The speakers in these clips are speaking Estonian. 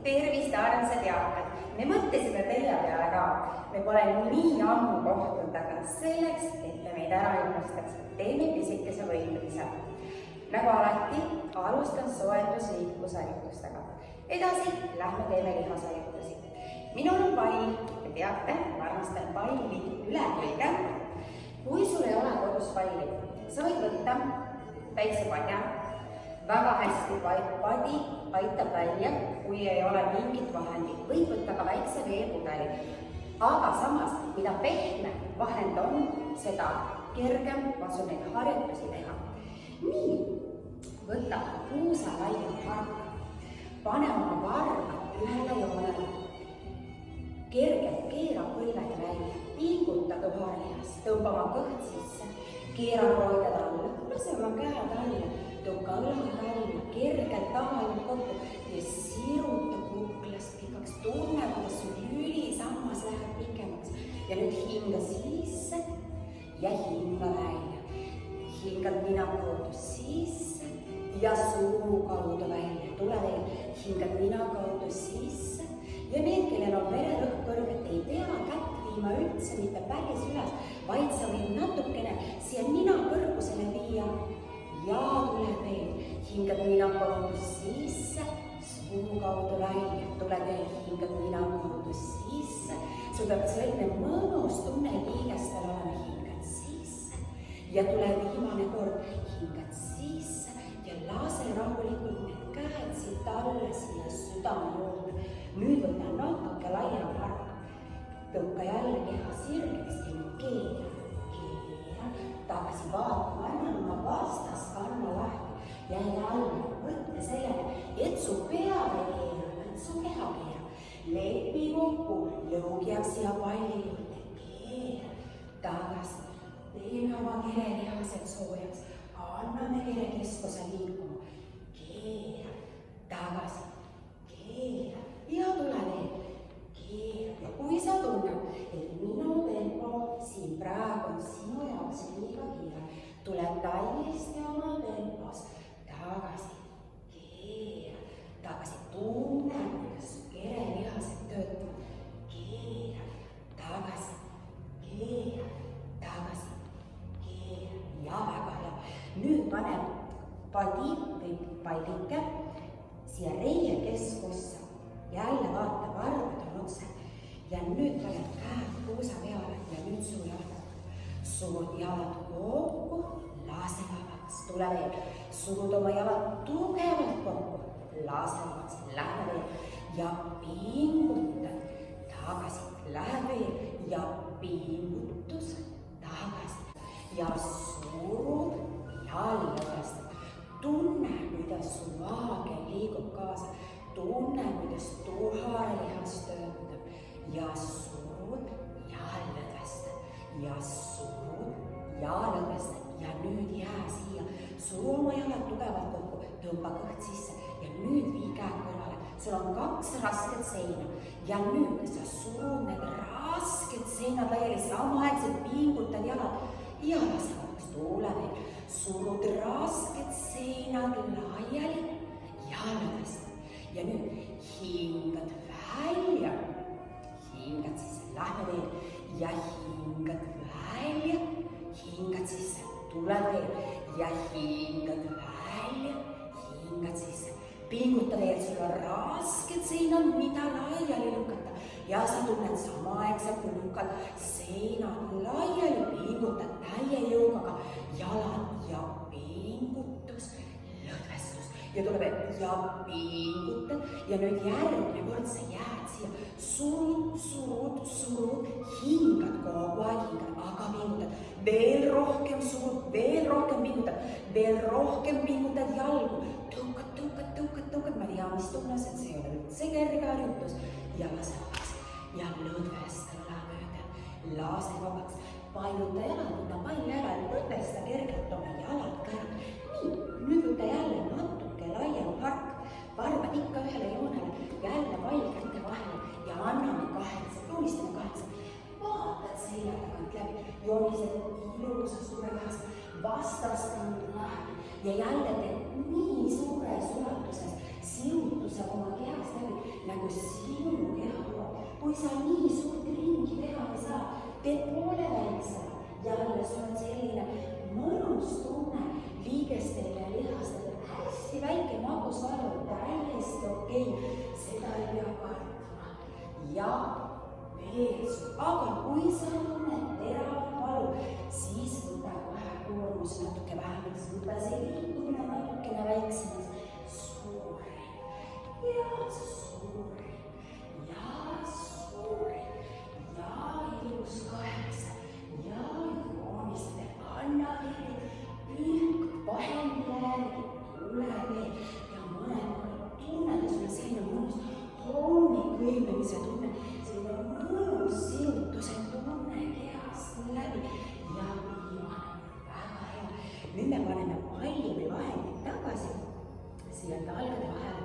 Tervist, armsad eakad! Me mõtlesime teie peale ka. Me pole nii ammu kohtunud, aga selleks, et me meid ära ilmastaks, teeme pisikese võimlise. Nagu alati, alustan soojendusliiklusharjutustega. Edasi lähme teeme lihasharjutusi. Minul on pall, te teate, ma armastan palli üle kõige. Kui sul ei ole kodus palli, sa võid võtta väikse padja. Väga hästi padi aitab välja, kui ei ole mingit vahendit. Võib võtta ka väikse veepudeli. Aga samas, mida pehme vahend on, seda kergem on neid harjutusi teha. Nii, võta puusa laia harka. Pane oma varvad ühele joonele. Kergelt keera põlved välja. Pinguta tuharlihas. Tõmba oma kõht sisse. Keera roidad alla. Lase oma käed alla. Tõuka õlad alla, kergelt tavalud kokku ja siruta kuklast pikaks. Tunne, kuidas sul lülisammas läheb pikemaks. Ja nüüd hinga sisse ja hinga välja. Hingad nina kaudu sisse ja suu kaudu välja. Tule veel, hingad nina kaudu sisse. Ja need, kellel on vererõhk kõrget, ei pea kätt viima üldse mitte päris üles, vaid sa võid natukene siia nina kõrgusele viia. Ja tule veel, hingad nina kaudu sisse, suu kaudu välja, tule veel, hingad nina kaudu sisse. Sul peab selline mõnus tunne liigestel olema, hingad sisse ja tule viimane kord, hingad sisse ja lase rahulikult need käed siit alla siia südame juurde. Nüüd võta natuke laia harka, tõuka jälle keha sirgeks ja keera. Tagasi vaatama, anna oma vastas kanna lahti ja jälle võtta sellega, et su pea ei keera, et su keha keera. Lepi kokku, lõug jääb siia palli juurde, keera tagasi. Teeme oma kerelihased soojaks, anname kerekeskuse liikuma, keera tagasi, keera ja tule veel. Ja kui sa tunned, et minu tempo siin praegu on sinu jaoks liiga kiire, tule täiesti oma tempos tagasi, keera, tagasi, tunne, kuidas su kerelihased töötavad, keera, tagasi, keera, tagasi, keera ja väga hea. Nüüd panen padi või pallike siia reie keskusse. Jälle vaata, varvad on otse. Ja nüüd paned käed puusa peale ja nüüd suu jalad. Surud jalad kokku, lase vabaks. Tule veel. Surud oma jalad tugevalt kokku, lase vabaks. Lähe veel ja pingutad tagasi. Lähe veel ja pingutus tagasi. Ja surud ja lõdvestad. Tunne, kuidas su vaage liigub kaasa. Tunne, kuidas tuharlihas töötab ja surud ja lõdvestad ja surud ja lõdvestad ja nüüd jää siia. Suru oma jalad tugevalt kokku, tõmba kõht sisse ja nüüd vii käed kõrvale. Sul on 2 rasket seina ja nüüd sa surud need rasked seinad laiali, samaaegselt pingutad jalad ja lase vabaks. Tule veel, surud rasked seinad laiali ja lõdvestad. Ja nüüd hingad välja, hingad sisse, lähme veel ja hingad välja, hingad sisse, tuled veel ja hingad välja, hingad sisse. Pinguta veel, sul on rasked seinad, mida laiali lükata ja sa tunned samaaegselt, kui lükkad seinad laiali, pingutad täie jõuga jalad ja pingutus. Ja tule veel ja pingutad ja nüüd järgmine kord sa jääd siia. Surud, surud, surud, hingad kogu aeg, hingad, aga pingutad. Veel rohkem surud, veel rohkem pingutad, veel rohkem pingutad jalgu. Tõukad, tõukad, tõukad, tõukad. Ma tean, mis tunnes, et see ei ole üldse kerge harjutus. Ja lase vabaks ja lõdvesta õlamööda. Lase vabaks, painuta jalad, võta palli ära, lõdvesta kergelt oma jalad ka ära. Nii, nüüd võta jälle natuke laiem hark, varvad ikka ühele joonele, jälle pall kätte vahele ja anname 8, joonistame 8. Vaatad selja tagant läbi, joonistad ilusa suure kehas, vastaskond läheb ja jälle teed nii suures ulatuses sirutuse oma kehast läbi nagu sinu keha. Kui sa nii suurt ringi teha ei saa, teed poole väikse. Jälle sul on selline mõnus tunne liigestel ja lihastel. Hästi väike magusvalu, täiesti okei. Seda ei pea kartma. Ja veel sul. Aga kui sa tunned teravat valu, siis võta kohe koormus natuke vähemaks. Võta see liikumine natukene väiksemaks. Suurim ja suurim ja suurim ja ilus kaheksa ja jooniste anna püük vahendile tule veel ja mõned tunned, sul on selline mõnus hommikvõimlemise tunne, selline mõnus sirutuse tunne kehast läbi ja viimane, väga hea. Nüüd me paneme palli või vahendid tagasi siia jalgade vahele,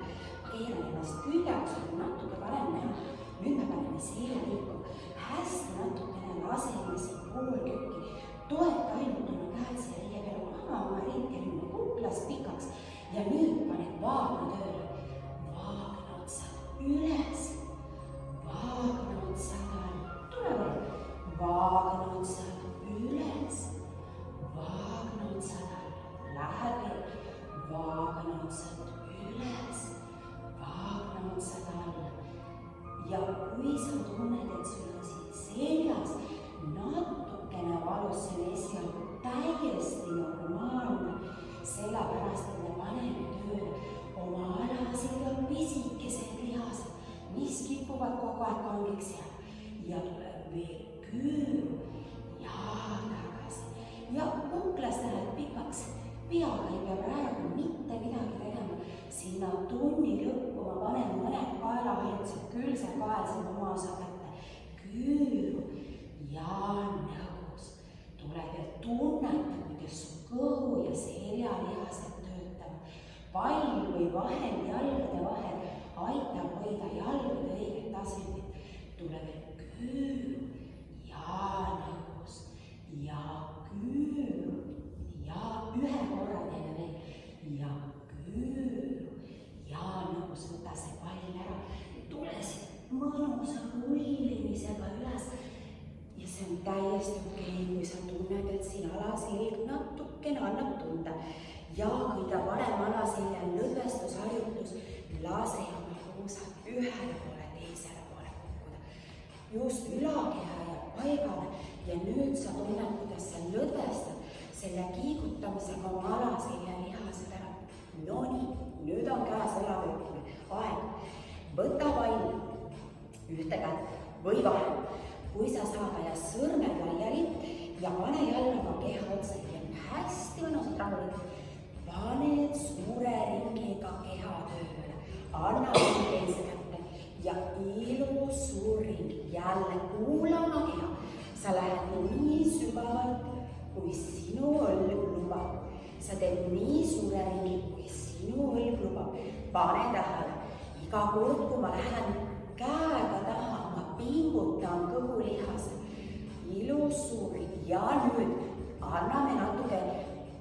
keeran ennast küljaks, on natuke parem näha. Nüüd me paneme seele liikuma, hästi natukene laseme siin pool tükki, toeta ainult oma käed siia riie peale, anna oma ringi kuklas pikaks ja nüüd paned vaagna tööle, vaagna otsad üles, vaagna otsad alla, tule veel, vaagna otsad üles, vaagna otsad alla, lähe veel, vaagna otsad üles, vaagna otsad alla. Ja kui sa tunned, et sul on siin seljas natukene valus, see on esialgu täiesti normaalne, sellepärast, et me paneme tööle oma alaselja pisikesed lihased, mis kipuvad kogu aeg kangiks ja tuleb veel küüru ja tagasi ja kuklas läheb pikaks. Peaga ei pea praegu mitte midagi tegema. Sinna tunni lõppu ma panen mõned kaelaharjutused, küll see kael saab oma osa kätte. Küüru ja nõus. Tuleb ja tunneta, kuidas su kõhu ja seljalihased töötavad. Pall või vahend jalgade vahel aitab hoida jalgade õiget tasandit. Tuleb küüru ja nõus ja küüru. Ja ühe korra teeme veel ja küüru ja nõus, võta see pall ära, tule siit mõnusa rullimisega üles ja see on täiesti okei, kui sa tunned, et siin alaselg natukene annab tunda ja kõige parem alaselja lõdvestusharjutus, lase oma juuksed ühele poole, teisele poole kukkuda. Just ülakeha jääb paigale ja nüüd sa tunned, kuidas sa lõdvestad selle kiigutamisega oma alaselja lihased ära. Nonii, nüüd on käes õlavõtmine, aeg. Võta pall ühte kätt või vahel, kui sa saad aja sõrmed laiali ja pane jälle oma keha otsa ja hästi mõnusalt rahulikult. Paned suure ringiga keha tööle, anna teise kätte ja ilus suur ring, jälle kuula oma keha. Sa lähed nii sügavalt, kui sinu õlg lubab. Sa teed nii suure ringi, kui sinu õlg lubab. Pane tähele, iga kord, kui ma lähen käega taha, ma pingutan kõhulihase. Ilus suur ja nüüd anname natuke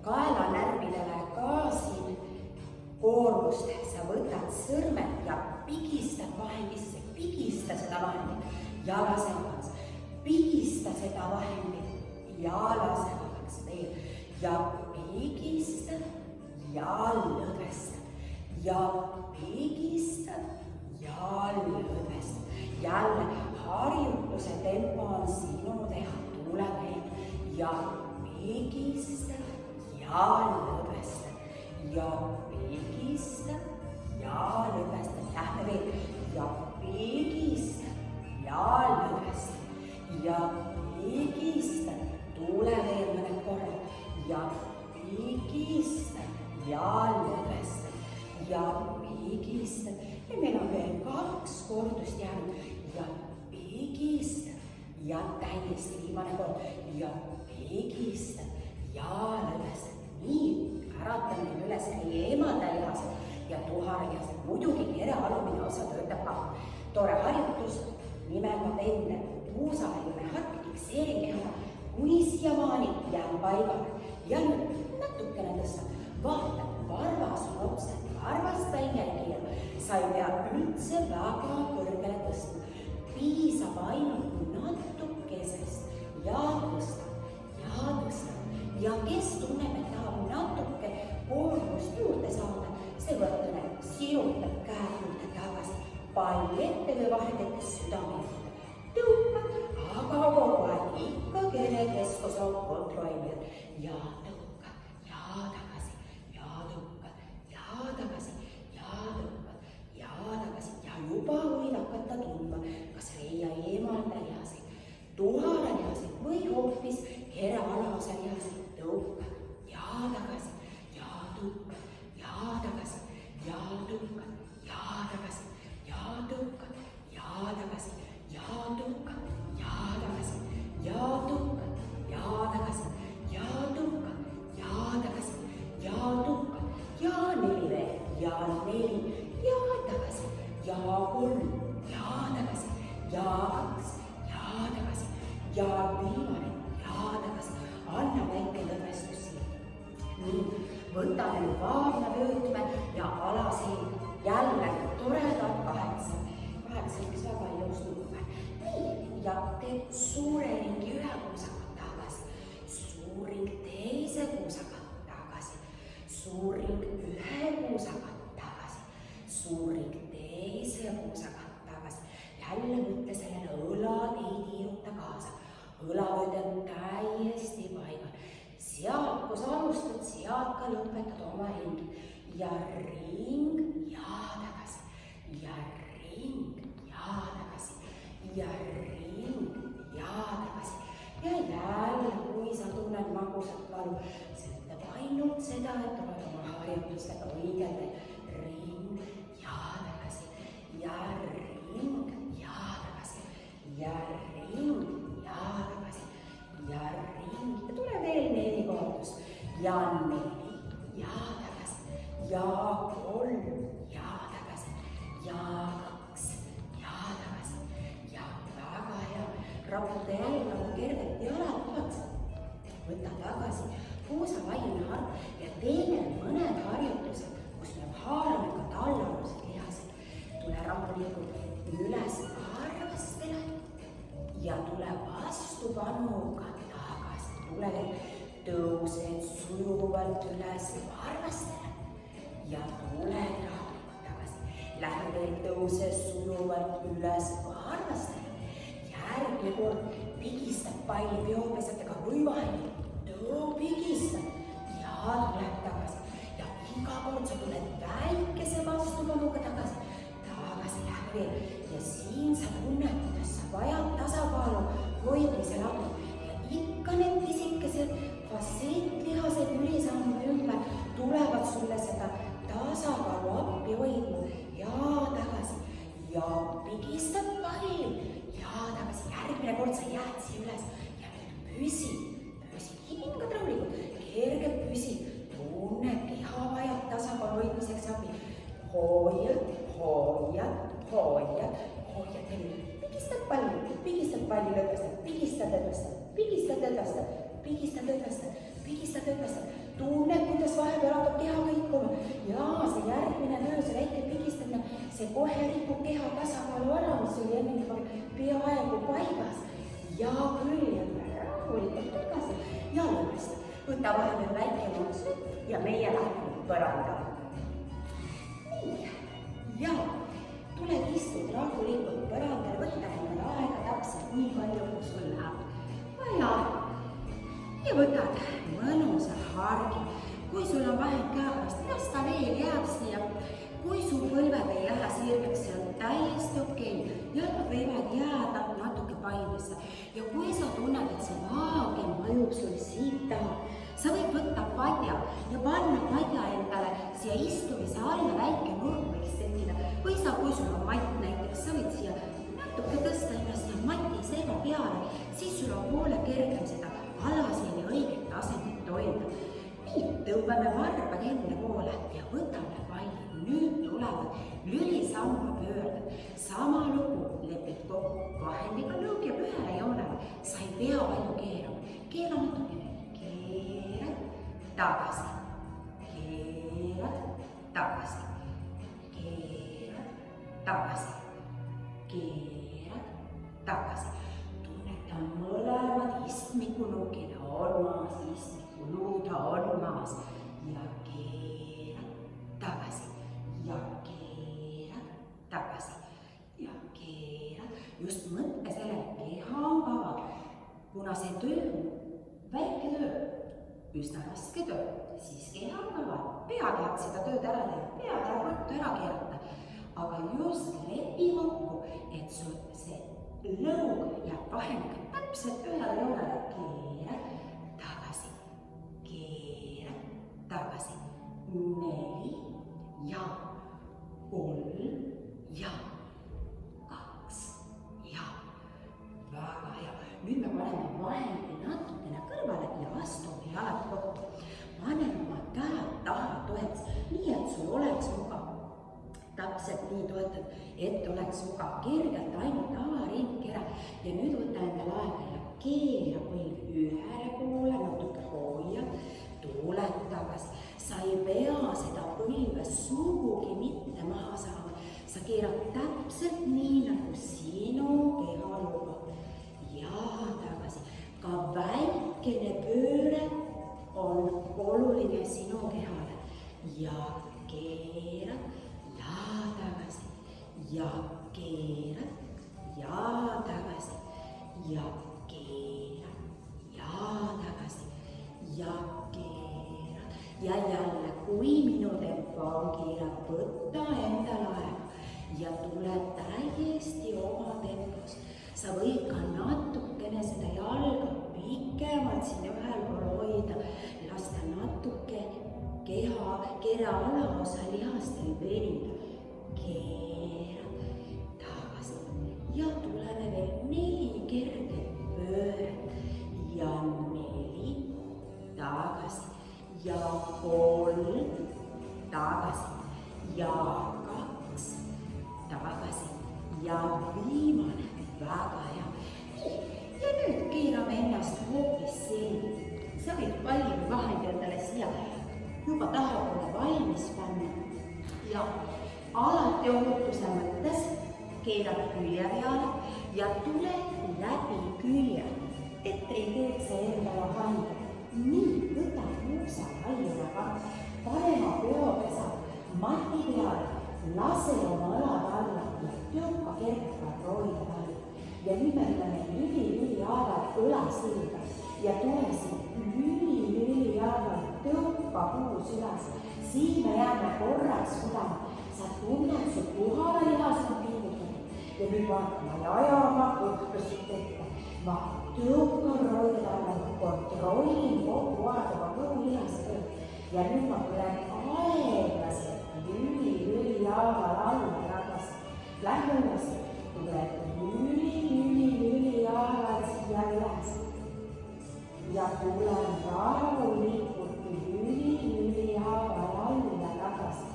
kaelanärvidele ka siin koormust. Sa võtad sõrmed ja pigistad vahendisse, pigista seda vahendit ja lase vabaks. Pigista seda vahendit ja lase vabaks veel ja pigistad ja lõdvestad ja pigistad ja lõdvestad. Jälle harjutuse tempo on sinu teha, tule veel ja pigistad ja lõdvestad ja pigistad ja lõdvestad. Lähme veel ja pigistad ja lõdvestad ja pigistad, tule veel mõned korrad ja pigistad ja lõdvestad ja pigistad ja meil on veel 2 kordust jäänud ja pigistad ja täiesti viimane kord ja pigistad ja lõdvestad. Nii, äratame üles meie emadalihased ja tuharlihased. Muidugi kere alumine osa töötab ka. Tore harjutus nimega pendel. Puusaline hatk, fikseerin keha, kuni siiamaani jään paigale ja nüüd natukene tõsta. Vaata, varvas on otsad, varvast välja ei keera. Sa ei pea üldse väga pall ette või vaheldades südame ette. Tõukad, aga kogu aeg ikka kere keskus on kontrollil. Ja tõukad, ja tagasi, ja tõukad, ja tagasi, ja tõukad, ja tagasi. Ja juba võid hakata tundma, kas reia eemalda lihaseid, tuhara lihaseid või hoopis kere alaosa lihaseid. Tõukad, ja tagasi, ja tõukad, ja tagasi, ja tõukad, ja tagasi, ja tõukad, ja tagasi, ja tõukad, ja tagasi, ja tõukad, ja tagasi, ja tõukad, ja tagasi, ja tõukad, ja 4 veel, ja 4, ja tagasi, ja 3, ja tagasi, ja 2, ja tagasi, ja viimane, ja tagasi. Anna väike lõdvestus siin. Nii, võtame nüüd vaagna vöötme ja alaselg. Jällegi toredad 8, mis väga ilus number. Nii, ja teed suure ringi ühe kuusaga tagasi, suur ring teise kuusaga tagasi, suur ring ühe kuusaga tagasi, suur ring teise kuusaga tagasi. Jälle mõtle sellele õlad ei tiiruta kaasa, õlavööd on täiesti paigal. Sealt, kus alustad, sealt ka lõpetad oma ringi. Ja ring ja tagasi, ja ring ja tagasi, ja ring ja tagasi. Ja jälle, kui sa tunned magusat valu, see ütleb ainult seda, et oled oma harjutustega õigel veel. Ring ja tagasi, ja ring ja tagasi, ja ring ja tagasi, ja ring. Ja tule veel 4 kordust. Ja 4 ja tagasi, ja 3 ja tagasi, ja 2 ja tagasi, ja väga hea. Raputa jälle nagu kergelt jalad otsa. Võta tagasi puusavaiune arv ja teeme mõned harjutused, kus me haarame ka tallaalused lihased. Tule rahulikult üles varvastele ja tule vastupanuga tagasi. Tule tõused sujuvalt üles varvastele ja tule rahulikult tagasi. Lähme veel tõuse sujuvalt üles varvastele. Järgmine kord pigistab palli peopesatega või vahel. Pigistab ja tuleb tagasi. Ja iga kord sa tuled väikese vastupanuga tagasi. Tagasi lähme veel. Ja siin sa tunned, kuidas sa vajad tasakaalu hoidmisel abi. Ja ikka need pisikesed fasseetlihased ülisamba ümber tulevad sulle seda tasakaalu appi hoidma. Ja tagasi. Ja pigistab palli. Ja tagasi. Järgmine kord sa jääd siia üles. Ja nüüd püsi. Hingad rahulikult, kerge püsi, tunne keha vajab tasakaalu hoidmiseks abi. Hoiad, hoiad, hoiad, hoiad ja nüüd pigistad palli lõdvestad, pigistad lõdvestad, pigistad lõdvestad, pigistad lõdvestad, pigistad lõdvestad. Tunne, kuidas vahepeal hakkab keha kõikuma. Ja see järgmine töö, see väike pigistamine, see kohe rikub keha tasakaalu ära, mis oli enne juba peaaegu paigas. Ja küll ja rahulikult tagasi ja lõdvestad. Võta vahepeal väike mõõsud ja meie läheme põrandale. Nii, ja tuled istud rahulikult põrandale, võtta endale aega täpselt nii palju, kui sul läheb vaja. Ja võtad mõnusa hargi. Kui sul on vahel käepärast, las ta veel jääb siia. Kui su põlved ei lähe sirgeks, see on täiesti okei. Jalad võivad jääda natuke paindesse. Ja kui sa tunned, et see vaagin vajub sul siit taha, sa võid võtta padja ja panna padja endale siia istumise alla, väike nurk võiks tekkida. Või sa, kui sul on matt näiteks, sa võid siia natuke tõsta ennast ja mati serva peale, siis sul on poole kergem seda alaselja õiget tasemit hoida. Nii, tõmbame varba enne poole ja võtame palli. Nüüd tulevad lülisamba pöörded. Sama lugu, lepid kokku vahendiga lõug ja ühele joonele. Sa ei pea palju keerama. Keera natukene. Keerad tagasi. Keerad tagasi. Keerad tagasi. Keerad tagasi. Tunneta mõlemad istmikunukid on maas, istmikuluuda on maas. Ja keerad tagasi. Ja keerad tagasi. just mõtle sellele, keha on vaba. Kuna see töö on väike töö, üsna raske töö, siis keha on vaba. Pea tahab seda tööd ära teha, pea tahab ruttu ära keerata. Aga just lepi kokku, et sul see lõug jääb vahemiga täpselt ühele joonele. Keera tagasi, keera tagasi. 4 ja 3 ja 2 ja. Väga hea. Nüüd me paneme vahemigi natukene kõrvale ja astume jalad kokku. Pane oma käed taha toeks, nii et sul oleks mugav. Täpselt nii toetad, et oleks mugav. Kergelt ainult avaringkera ja nüüd võta endale aega ja keera põlv ühele poole, natuke hoia, tuled tagasi. Sa ei pea seda põlve sugugi mitte maha saama. Sa keerad täpselt nii, nagu sinu keha lubab. Ja tagasi. Ka väikene pööre on oluline sinu kehale. Ja keerad. Ja tagasi, ja keerad, ja tagasi, ja keerad, ja tagasi, ja keerad. Ja jälle, kui minu tempo on kiire, võtta endale aega ja tule täiesti oma tempos. Sa võid ka natukene seda jalga pikemalt siin ühel pool hoida, lasta natuke kera alaosa lihastel venida. Keera tagasi ja tuleme veel 4 kerget pööret ja 4 tagasi ja 3 tagasi ja 2 tagasi ja viimane. Väga hea. Ja nüüd keerame ennast hoopis selli. Sa võid palli vahel endale siia juba tahapoole valmis panna ja alati ohutuse mõttes keerad külje peale ja tule läbi külje, et ei teeks see endale haiget. Nii, võta juuksa alluraga, pane oma peopesa mati peale, lase oma õlad alla ja tõmba kergelt roolida alla. Ja nüüd me tuleme lüli haavad õlasilda ja tule siin lüli haavad tõmba puus üles. Siin me jääme korraks sudama. Sa tunned, su puhane lihas on pingutatud. Ja nüüd vaatama ja ajama kõhtusid ette. Ma tõukan rollida alla, kontrollin kogu aeg oma kõhulihase tööd. Ja nüüd ma tulen aeglaselt lüli haaval alla tagasi. Lähme üles, tuleb lüli haaval siia üles. Ja tulen rahulikult lüli haaval alla tagasi.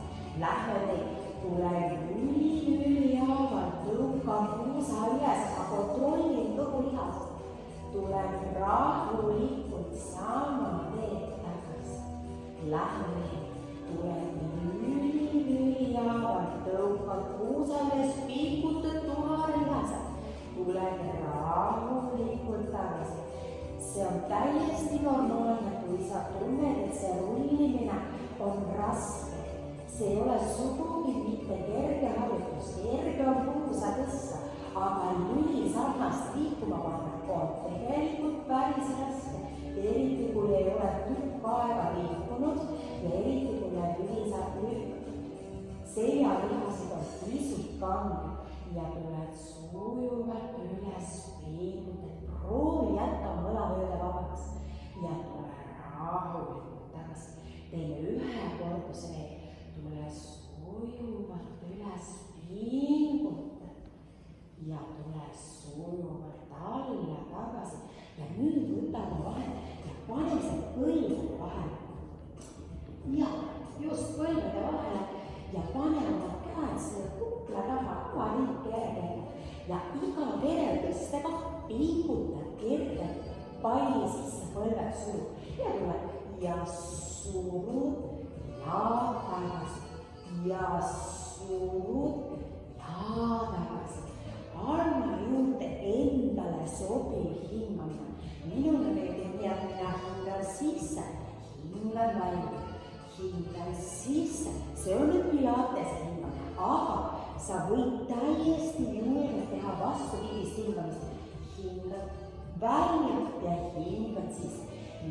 Lähme teid, tulen lüli haaval, tõukan puusa üles, aga kontrollin kõhu lihast. Tulen rahulikult sama teed tagasi. Lähme teid, tulen lüli haaval, tõukan puusa üles, pikutad tuhane lihased. Tulen rahulikult tagasi. See on täiesti normaalne, kui sa tunned, et see rullimine on raske. See ei ole sugugi mitte kerge harjutus, kerge on puusa tõsta, aga lüli sarnast liikuma panna on tegelikult päris raske. Eriti kui ei ole tükk aega liikunud ja eriti kui lüli saab lühkada. Seljalihased on pisut kange ja tuled sujuvalt üles pingutad. Proovi jätta oma õlavööde vabaks ja tule rahulikult tagasi. Teeme ühe korduse veel. Tule sujuvalt üles, pingutad ja tule sujuvalt alla tagasi. Ja nüüd võtame vahel ja pane see põlvede vahele. Ja just põlvede vahele ja pane oma käed selle kukla taha, avaring kergelt. Ja iga kergestega pingutad kergelt palli sisse põlved surud. Ja tuleb ja surud. Ja tagasi ja surud ja tagasi. Anna juurde endale sobiv hingamine. Minule meeldib nii, et mina hingan sisse, hingan välja, hingan sisse. See on nüüd pilatese hingamine, aga sa võid täiesti julgelt teha vastupidist hingamist. Hingad väljalt ja hingad siis.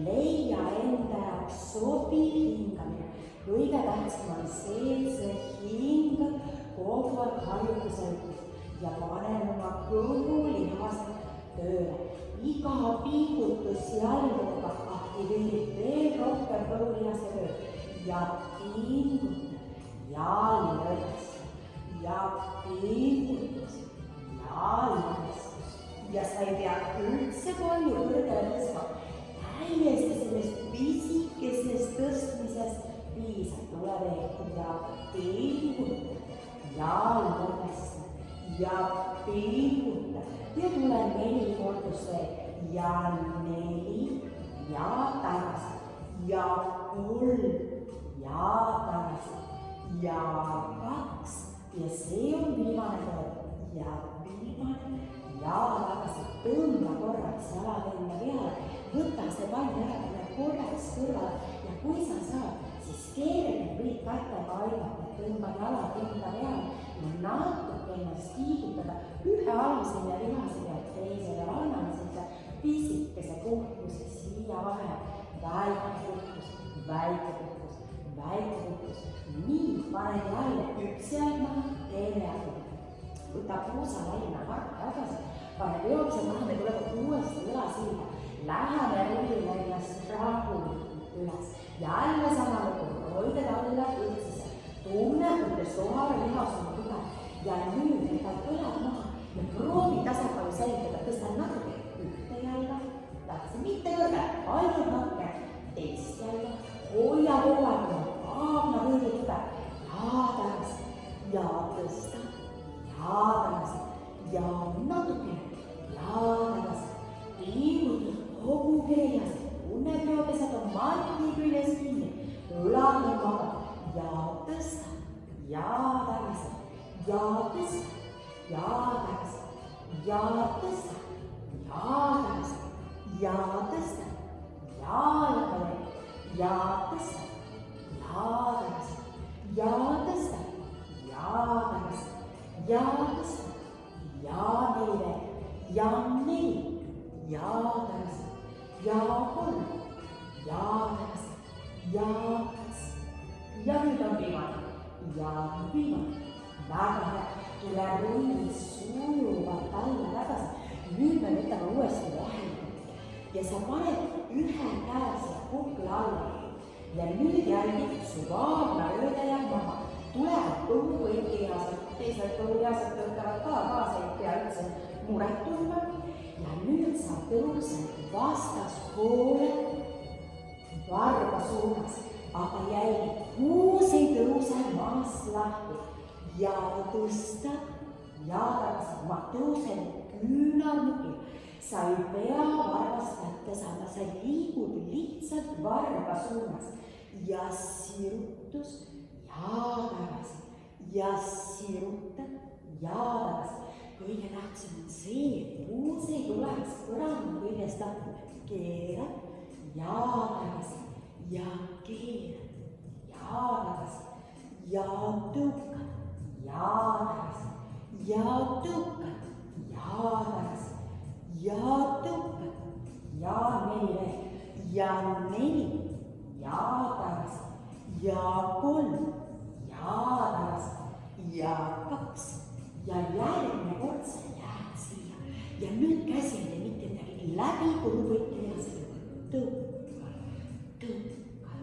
Leia enda jaoks sobiv hingamine. Kõige tähtsam on see, et sa hingad kogu aeg harjutuse ütlust ja panen oma kõhulihased tööle. Iga pingutus jalgadega aktiveerib veel rohkem kõhulihaste tööd ja pingutab jalg üles ja pingutus jalg üles. Ja sa ei pea üldse palju kõrgele tõstma. Täiesti sellest pisikesest tõstmisest piisab. Tule veel ja pingutab jalg üles ja pingutab. Ja tule 4 kordust veel ja 4 ja tagasi ja 3 ja tagasi ja 2 ja see on viimane kord ja viimane ja tagasi. Tõmba korraks jalaväljale peale, võta see pall ära korraks kõrvale ja kui sa saad, siis keerele võid kätega aidata, tõmba jalad enda peale ja natuke ennast liigutada ühe alusele lihase pealt teisele. Anname selle pisikese puhkuse siia vahele. Väike puhkus, väike puhkus, väike puhkus. Nii, pane jälle üks jalg maha, teine jalg. Võta puusa laina harka tagasi, pane peokse maha, me tuleme uuesti õlasilma. Läheme rullime ennast rahulikult üles. Jälle sama lugu, hoided alla üldse. Tunnetades kohale lihas on tugev ja nüüd võtad õlad maha ja proovi tasakaalu säilitada. Tõsta natuke ühte jalga, tagasi mitte kõrge, ainult natuke teist jalga. Hoia kogu aeg, kaabna võidi tugev ja tagasi ja tõsta ja tagasi ja natuke ja tagasi. Pingutud kogu keelas, tunne peopesad on mati küljes kinni, õlad on vabad ja tõsta ja tagasi ja tõsta ja tagasi ja tõsta ja tagasi ja tõsta ja tagasi ja tõsta ja tagasi ja tõsta ja tagasi ja tõsta ja 4 ja 4 ja tagasi ja 3 ja tagasi ja 2 ja nüüd on viimane ja viimane. Väga hea, tule rulli sujuvalt alla tagasi. Nüüd me võtame uuesti vahele ja sa paned ühe käe siia kukla alla ja nüüd jälgid su vaagna ööde ja maha. Tulevad kõhuvõitlihased, teised kõhulihased töötavad ka kaasa, ei pea üldse muret tundma. Ja nüüd sa tõused vastaspoole varba suunas, aga jälgi, kuus ei tõuse maast lahti ja tõstad ja tagasi. Ma tõusen küünarnukil. Sa ei pea varvast kätte saama, sa liigud lihtsalt varba suunas ja sirutus ja tagasi ja sirutad ja tagasi. Kõige tähtsam on see, et puus ei tuleks põranda kõigest lahti. Keerad ja tagasi ja keerad ja tagasi ja tõukad ja tagasi ja tõukad ja tagasi ja tõukad ja 4 veel ja 4 ja tagasi ja 3 ja tagasi ja 2 ja järgmine kord sa jääd siia ja nüüd käsi ei tee mitte midagi, läbi kõhuvõitlja ja see tõukad, tõukad,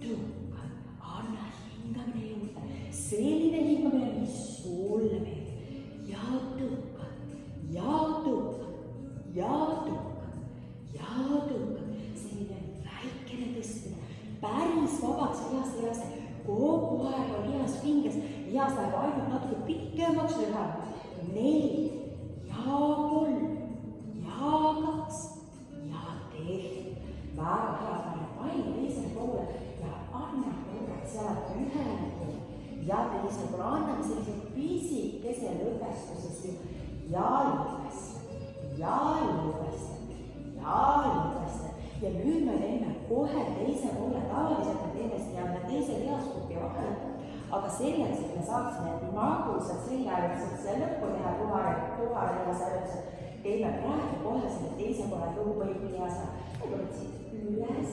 tõukad, anna hingamine juurde, selline hingamine, mis sulle meeldib ja tõukad ja tõukad ja tõukad ja tõukad, selline väikene tõstmine, päris vabaks lihast, kogu aeg on lihas pinges, lihas läheb ainult natuke pikemaks lühemaks. 4 ja 3 ja 2 ja tehtud. Väga hea, panna pall teisele poole ja anna korraks jalad ühele poole ja teisele poole. Anname sellise pisikese lõdvestuse siia ja lõdvesta ja lõdvesta ja lõdvesta. Ja nüüd me teeme kohe teise poole, tavaliselt me teeme seda teise lihaskupi vahel, aga selleks, et me saaksime magusad seljaäärmised siia lõppu teha tuhare lihasharjutuse, teeme praegu kohe selle teise poole kõhupõlvi lihasa. Võtad siit üles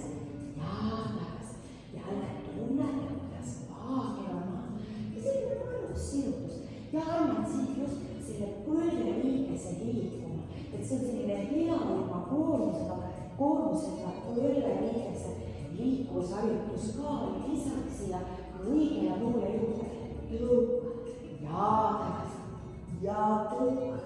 ja tagasi. Jälle tunnetame, kuidas vaagel on maha. Ja selline mõnus sirutus. Ja annad siit just selle põlveliigese liikuma. Et see on selline hea ilma koormusega põlveliigese liikuvusharjutus ka lisaks siia kõigele muule juurde. Tõukad ja tagasi ja tõukad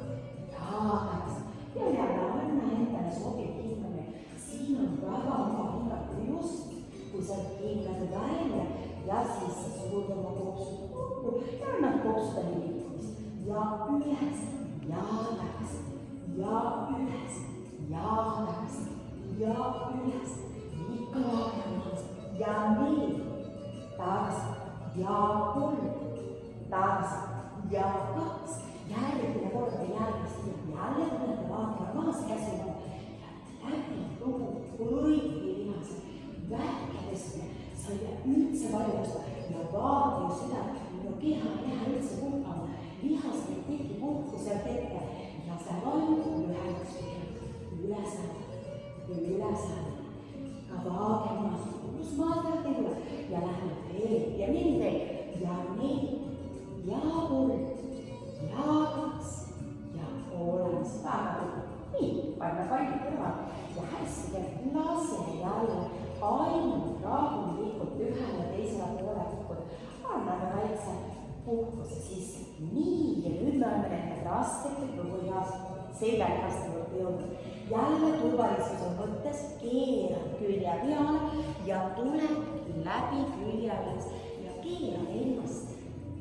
ja tagasi. Ja jälle anna endale sobib hingamine. Siin on väga mugav hingata just, kui sa hingad välja ja siis sa sulud oma kopsud kokku ja annad kopsudele liikumist. Ja üles ja tagasi ja üles ja tagasi ja üles. Ikka vaagel ja 4 tagasi ja 3 tagasi ja 2. Järgmine kord ja järgmist jälle tunnete vaagel maas käsina ja läbi kogu kõigi lihase vähkedesse sa ei pea üldse valjusta ja vaagel süda minu keha ei lähe üldse puhkama. Lihas ei teki puhku sealt ette ja see valju lühemaks üles ka vaagel maas, kus maadelt ei tule ja lähme veel ja 4 veel ja 4 ja 3 ja 2 ja olemas väga kõik. Nii, paneme pallid kõrval ja hästi lase jälle ainult rahulikult ühele teisele poole kukkuda. Anname väikse puhkuse sisse. Nii, ja nüüd me oleme nende raskete kõhulihast seljalihast juurde jõudnud. Jälle turvalisuse mõttes keerad külje peale ja tuleb läbi küljelihas ja keerad ennast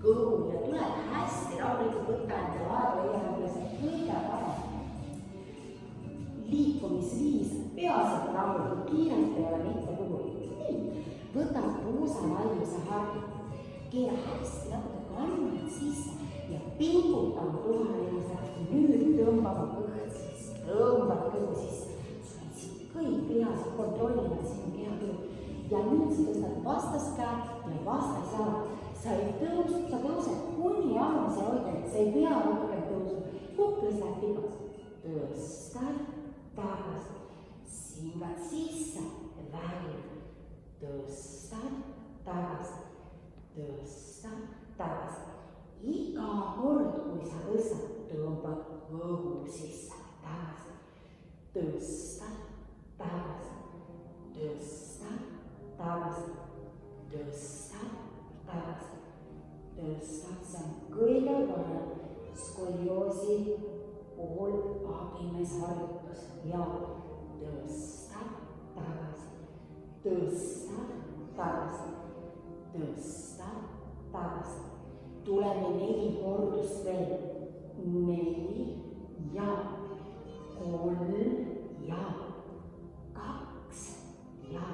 kõhul ja tuleb hästi rahulikult võtta endale aega see kõige parem liikumisviis, peaasjad rahulikult kiirelt ei ole mitte kuhugi. Nii, võtad puusa laiuse harju, keera hästi natuke kannad sisse ja pingutame tuharelise. Nüüd tõmbame kõht sisse, tõmbad kõhu sisse. Sul on siin kõik lihased kontrollivad sinu keha kõhu. Ja nüüd sa tõstad vastaskäe ja vastasjala. Sa tõused kuni alumise hoidjad, sa ei pea rohkem tõusma. Kuklis läheb pikaks. Tõstad tagasi, hingad sisse ja välja. Tõstad tagasi, tõstad tagasi. Iga kord, kui sa tõstad, tõmbad kõhu sisse tagasi. Tõstad tagasi, tõstad tagasi, tõstad tagasi, tõstad. See on kõige parem skolioosi puhul abimeesharjutus ja tõstad tagasi, tõstad tagasi, tõstad tagasi. Tuleme 4 kordust veel. 4 ja 3 ja 2 ja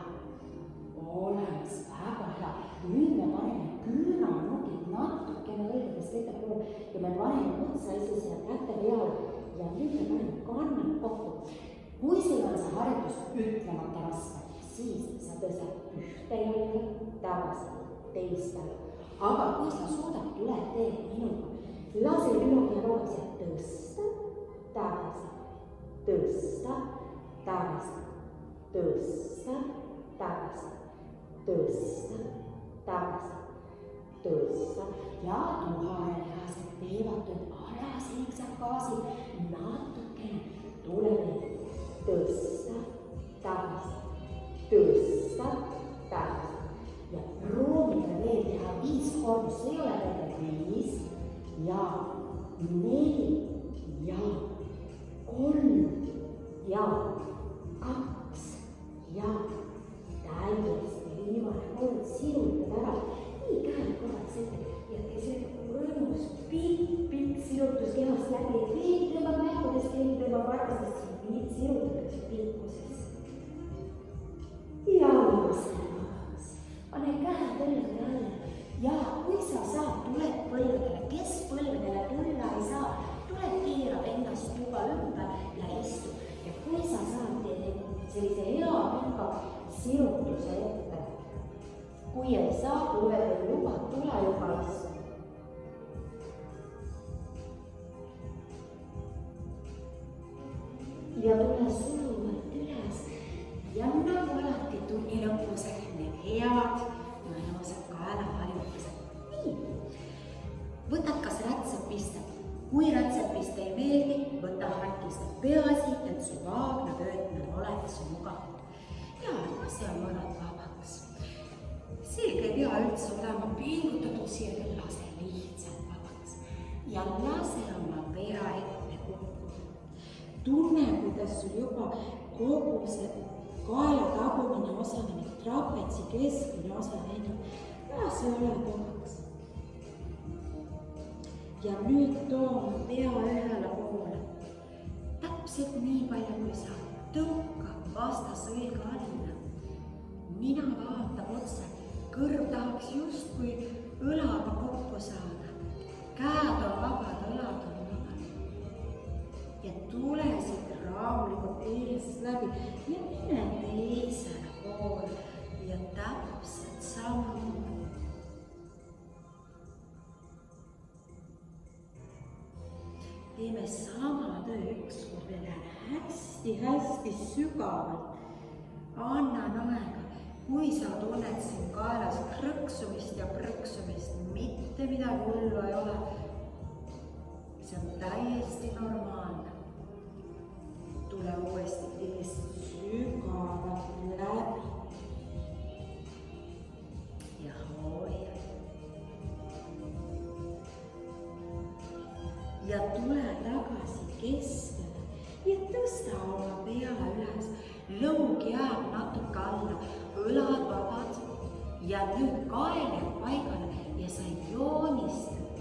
olemas, väga hea. Nüüd me paneme küünanukid natukene õigetest ettepoole ja me paneme otsa siia käte peale ja nüüd me paneme kannad kokku. Kui sul on see harjutus ütlemata raske, siis sa tõstad ühte jalga tagasi, teist jalga. Aga kui sa suudad, tuled teed minuga. Lase ülokia rohks ja tõsta tagasi, tõsta tagasi, tõsta tagasi, tõsta tagasi, tõsta. Ja tuharelihased teevad tööd alaselgselt gaasi natukene. Tuleme tõsta tagasi, tõsta tagasi. Ja proovime veel teha 5 kordust, see ei ole veel 5 ja 4 ja 3 ja 2 ja täiesti viimane kord sirutad ära. Nii käed korraks ette ja see rõõmus pikk sirutus kehast läbi, et keegi tõmbab näppudest, keegi tõmbab varastest, sirutatakse pikkusest. Ja pane käed õllade alla ja kui sa saad, tuled põlvedele, kes põlvedele tulla ei saa, tuled keerab ennast juba ümber ja istu. Ja kui sa saad, teed sellise hea pika sirutuse ette kui ei saa, põlvedel luba, tule juba istu. Ja tule suluvalt üles ja nagu alati tunni lõpusel need head mõnusad kaelaharjutused. Nii, võtad kas rätsepiste. Kui rätsepiste ei meeldi, võta hatist. Peaasi, et su vaagna töötmine oleks mugav. Ja lase mõned vabaks. Selge ei pea üldse olema pingutatud siia, lase lihtsalt vabaks. Ja lase oma pea ette kokku. Tunne, kuidas sul juba kogu see kaela tagumine osa, trapetsi keskmine osa venib. Lase ole korraks. Ja nüüd too oma pea ühele poole. Täpselt nii palju, kui sa tõuka vastasõiga alla. Nina vaatab otsa, kõrv tahaks justkui õlaga kokku saada. Käed on vabad, õlad on vabad. Ja tule siit rahulikult eesest läbi ja mine teisele poole ja täpselt samamoodi. Teeme sama töö ükskord veel hästi sügavalt. Annan aega, kui sa tunned siin kaelas krõksumist ja prõksumist, mitte midagi hullu ei ole. See on täiesti normaalne. Tule uuesti eest sügavalt läbi. Ja hoia. Ja tule tagasi keskele ja tõsta oma pea üles. Lõug jääb natuke alla, õlad vabad ja nüüd kael jääb paigale ja sa joonistad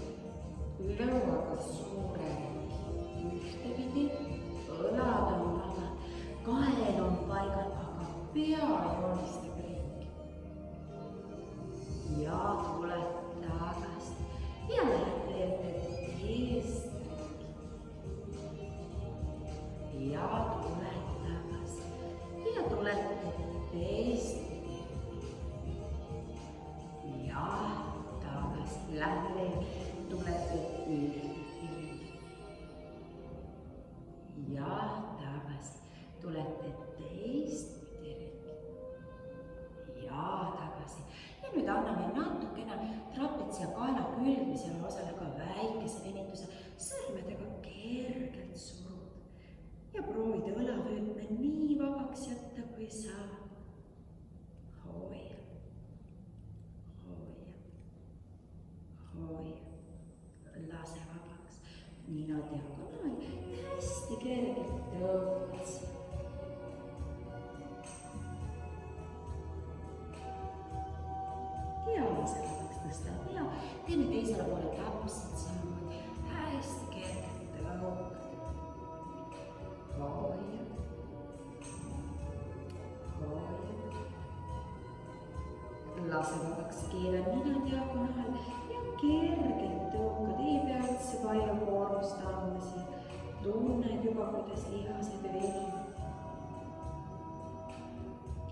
lõuaga suure ühtepidi. Õlad on vabad, kael on paigal, aga pea joonistab ringi. Ja tule tagasi ja lähed eest. Ja tuled tagasi ja tuled teistpidi. Ja tagasi, lähe, tuled ühtpidi. Ja tagasi, tulete teistpidi. Ja tagasi. Ja nüüd anname natukene trapetsi ja kaela külgmisele osale ka väikese venituse, sõrmedega kergelt surud. Ja proovid õlavöötme nii vabaks jätta, kui saad. Hoia, hoia, hoia. Lase vabaks. Nina diagonaal ja hästi kergelt tõukad siia. Ja lase vabaks, tõsta pea. Teeme teisele poole täpselt samamoodi. Hästi kergelt tõukad. Hoia, hoia. Lase vabaks keele nina diagonaal ja kergelt tõukad. Ei pea üldse palju koormust andma siia. Tunned juba, kuidas lihased venivad.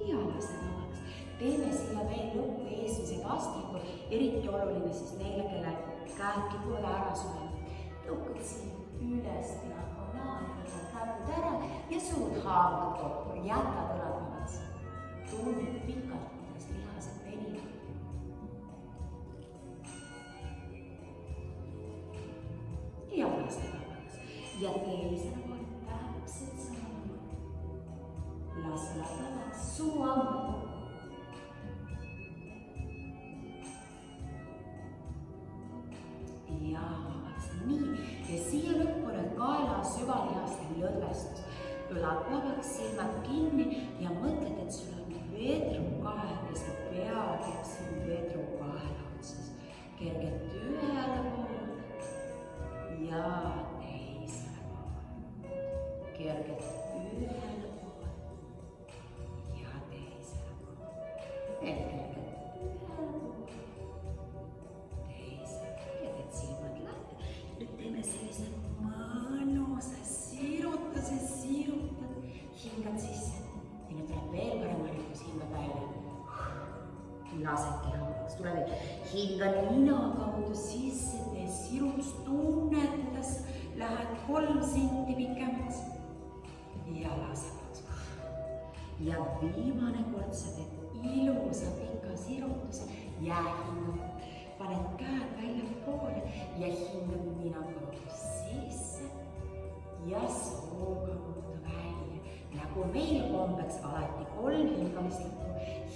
Ja lase vabaks. Teeme siia veel lõppu eesmise gastriku. Eriti oluline siis neile, kelle käed kipuvad ära sulema. Tõukad siin üles diagonaali. Täpud ära ja suud haavavad kokku, jätad õlad vabaks. Tunned pikalt, kuidas lihased venivad. Ja lase vabaks. Ja teisele poole täpselt samamoodi. Lase vabaks, suu hambad kokku. Ja vabaks, nii. Ja siia lõppu nüüd kaela süvalihaste lõdvestus. Õlad vabaks, silmad kinni ja mõtled, et sul on vedrukael ja see pea käib siin vedrukaela otsas. Kergelt ühele poole ja teisele poole. Kergelt ühele poole ja teisele poole. Veel kergelt ühele poole, teisele ja teed silmad lahti. Nüüd teeme sellise mõnusa sirutuse, sirutad, hingad sisse ja nüüd tuleb veel parem harjutus, hingad välja. Lased keha hingad nina kaudu sisse, tee sirus tunned, kuidas lähed 3 senti pikemaks ja lased otsa. Ja viimane kord sa teed ilusa pika sirutuse, jää hingad, paned käed väljapoole ja hingad nina kaudu sisse ja soo kaudu välja. Nagu meil kombeks alati 3 hingamislikku,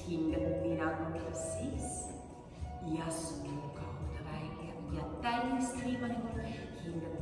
hingad nina kaudu sisse ja soo kaudu välja ja täiesti viimane kord hingad